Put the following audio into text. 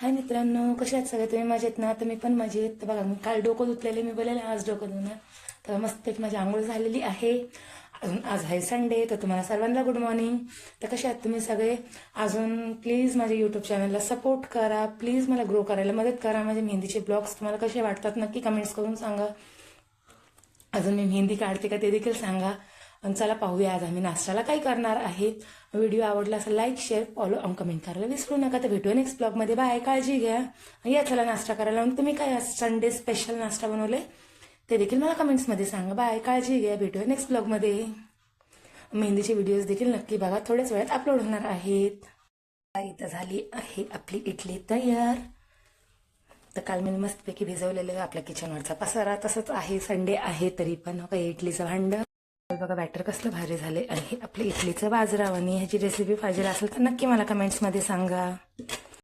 हाय मित्रांनो, कशा आहेत सगळे तुम्ही? मजेत ना? तर मी पण मजेत. तर बघा, मी काल डोकं धुतलेले, मी बोललेले आज डोकं धुणार. तर मस्तपैकी माझी आंघोळ झालेली आहे. अजून आज आहे संडे, तर तुम्हाला सर्वांना गुड मॉर्निंग. तर कशा आहात तुम्ही सगळे? अजून प्लीज माझ्या यूट्यूब चॅनलला सपोर्ट करा, प्लीज मला ग्रो करायला मदत करा. माझे मेहंदीचे ब्लॉग्स तुम्हाला कसे वाटतात नक्की कमेंट्स करून सांगा. अजून मी मेहंदी काढते का ते देखील सांगा. आणि चला पाहूया आज आम्ही नाश्त्याला काय करणार आहे. व्हिडिओ आवडला असेल लाईक शेअर फॉलो आणि कमेंट करायला विसरू नका. तर भेटूया नेक्स्ट ब्लॉगमध्ये. बाय, काळजी घ्या. या चला नाश्ता करायला. आणि तुम्ही काय आज संडे स्पेशल नाश्ता बनवले ते देखील मला कमेंट्समध्ये सांगा. बाय, काळजी घ्या. भेटूया नेक्स्ट ब्लॉगमध्ये. मेहंदीचे व्हिडिओज देखील नक्की बघा, थोड्याच वेळात अपलोड होणार आहेत. इथं झाली आहे आपली इडली तयार. तर काल मी मस्तपैकी भिजवलेलं आपल्या किचनवरचा पसारा तसंच आहे. संडे आहे तरी पण काही इडलीचं भांड बघा. बॅटर कसलं भारी झाले आहे आपल्या इडलीचं बाजराव. आणि ह्याची रेसिपी पाहिजे असेल तर नक्की मला कमेंट्समध्ये सांगा.